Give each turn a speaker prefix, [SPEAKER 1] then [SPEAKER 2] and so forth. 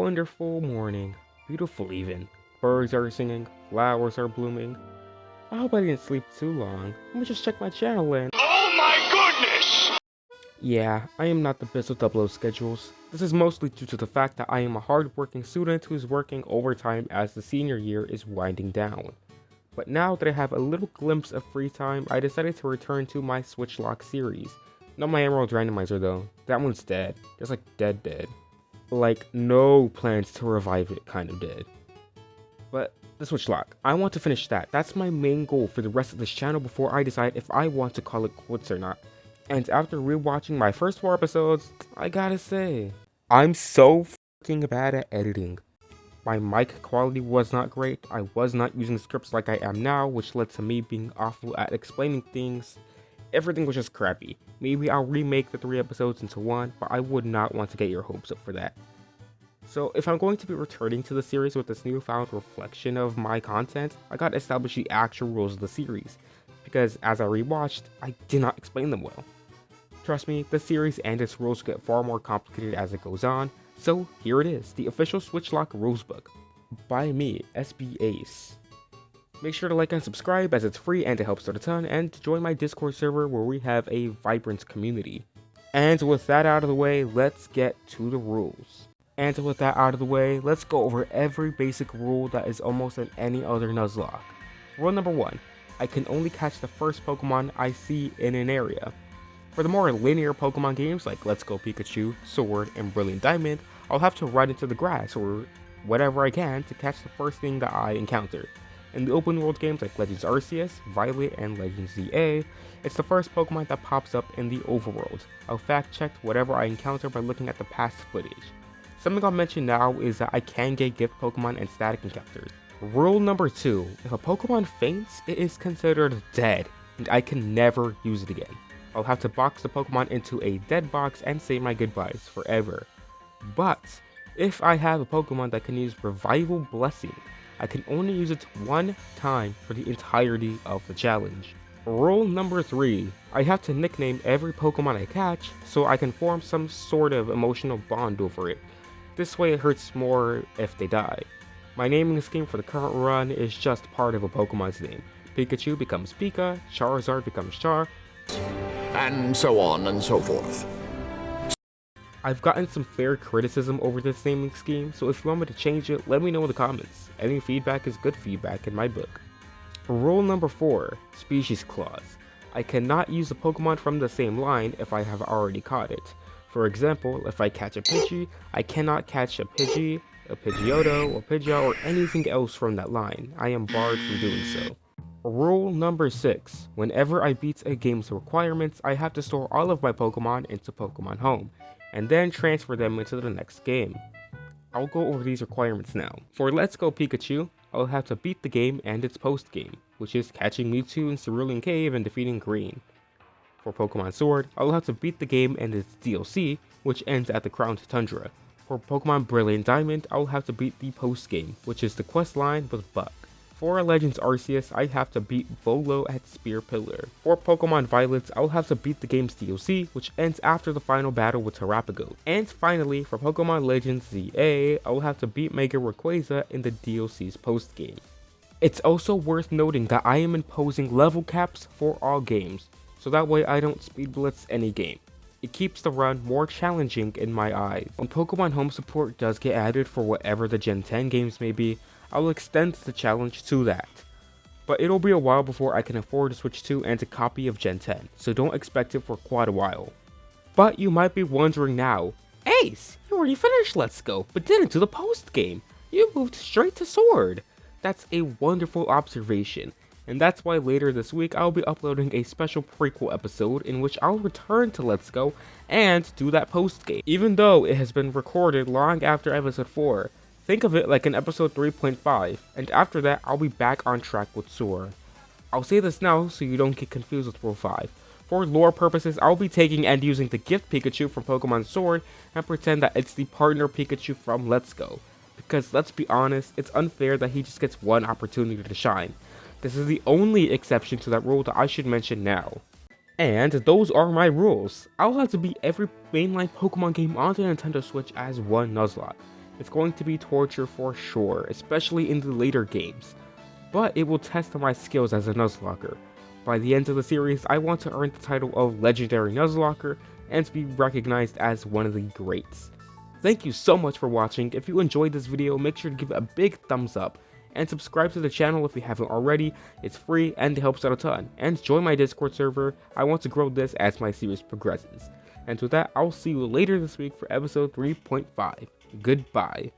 [SPEAKER 1] wonderful morning. Beautiful even. Birds are singing, flowers are blooming. I hope I didn't sleep too long. Let me just check my channel and...
[SPEAKER 2] Oh my goodness!
[SPEAKER 1] Yeah, I am not the best with upload schedules. This is mostly due to the fact that I am a hard-working student who's working overtime as the senior year is winding down. But now that I have a little glimpse of free time, I decided to return to my Switchlocke series. Not my Emerald Randomizer though. That one's dead. It's like dead. Like, no plans to revive it kind of dead. But the Switchlocke, I want to finish that. That's my main goal for the rest of this channel before I decide if I want to call it quits or not. And after rewatching my first 4 episodes, I gotta say, I'm so freaking bad at editing. My mic quality was not great, I was not using scripts like I am now, which led to me being awful at explaining things. Everything was just crappy. Maybe I'll remake the 3 episodes into 1, but I would not want to get your hopes up for that. So if I'm going to be returning to the series with this newfound reflection of my content, I gotta establish the actual rules of the series, because as I rewatched, I did not explain them well. Trust me, the series and its rules get far more complicated as it goes on, so here it is, the official Switchlocke rules book, by me, SB Ace. Make sure to like and subscribe as it's free and it helps out a ton, and to join my Discord server where we have a vibrant community. And with that out of the way, let's get to the rules. And with that out of the way, let's go over every basic rule that is almost in any other Nuzlocke. Rule number 1, I can only catch the first Pokemon I see in an area. For the more linear Pokemon games like Let's Go Pikachu, Sword, and Brilliant Diamond, I'll have to run into the grass or whatever I can to catch the first thing that I encounter. In the open world games like Legends Arceus, Violet, and Legends ZA, it's the first Pokemon that pops up in the overworld. I'll fact check whatever I encounter by looking at the past footage. Something I'll mention now is that I can get gift Pokemon and static encounters. Rule number 2, if a Pokemon faints, it is considered dead, and I can never use it again. I'll have to box the Pokemon into a dead box and say my goodbyes forever. But if I have a Pokemon that can use Revival Blessing, I can only use it 1 time for the entirety of the challenge. Rule number 3, I have to nickname every Pokemon I catch so I can form some sort of emotional bond over it. This way it hurts more if they die. My naming scheme for the current run is just part of a Pokemon's name. Pikachu becomes Pika, Charizard becomes Char,
[SPEAKER 2] And so on and so forth.
[SPEAKER 1] I've gotten some fair criticism over this naming scheme, so if you want me to change it, let me know in the comments. Any feedback is good feedback in my book. Rule number 4, Species Clause. I cannot use a Pokemon from the same line if I have already caught it. For example, if I catch a Pidgey, I cannot catch a Pidgey, a Pidgeotto, or Pidgeot, or anything else from that line. I am barred from doing so. Rule number 6, whenever I beat a game's requirements, I have to store all of my Pokemon into Pokemon Home, and then transfer them into the next game. I'll go over these requirements now. For Let's Go Pikachu, I'll have to beat the game and its post-game, which is catching Mewtwo in Cerulean Cave and defeating Green. For Pokemon Sword, I'll have to beat the game and its DLC, which ends at the Crowned Tundra. For Pokemon Brilliant Diamond, I'll have to beat the post-game, which is the quest line with Buck. For Legends Arceus, I have to beat Volo at Spear Pillar. For Pokemon Violet, I'll have to beat the game's DLC, which ends after the final battle with Terrapago. And finally, for Pokemon Legends ZA, I'll have to beat Mega Rayquaza in the DLC's post-game. It's also worth noting that I am imposing level caps for all games, so that way I don't speed blitz any game. It keeps the run more challenging in my eyes. When Pokemon Home support does get added for whatever the Gen 10 games may be, I'll extend the challenge to that. But it'll be a while before I can afford a Switch 2 and a copy of Gen 10, so don't expect it for quite a while. But you might be wondering now, Ace, you already finished Let's Go, but didn't do the post game. You moved straight to Sword. That's a wonderful observation, and that's why later this week I'll be uploading a special prequel episode in which I'll return to Let's Go and do that post game, even though it has been recorded long after episode 4. Think of it like an episode 3.5, and after that, I'll be back on track with Sword. I'll say this now so you don't get confused with Rule 5. For lore purposes, I'll be taking and using the gift Pikachu from Pokemon Sword and pretend that it's the partner Pikachu from Let's Go. Because let's be honest, it's unfair that he just gets one opportunity to shine. This is the only exception to that rule that I should mention now. And those are my rules. I'll have to beat every mainline Pokemon game on the Nintendo Switch as one Nuzlocke. It's going to be torture for sure, especially in the later games, but it will test my skills as a Nuzlocke. By the end of the series, I want to earn the title of Legendary Nuzlocke and to be recognized as one of the greats. Thank you so much for watching. If you enjoyed this video, make sure to give it a big thumbs up and subscribe to the channel if you haven't already. It's free and it helps out a ton. And join my Discord server. I want to grow this as my series progresses. And with that, I'll see you later this week for episode 3.5. Goodbye.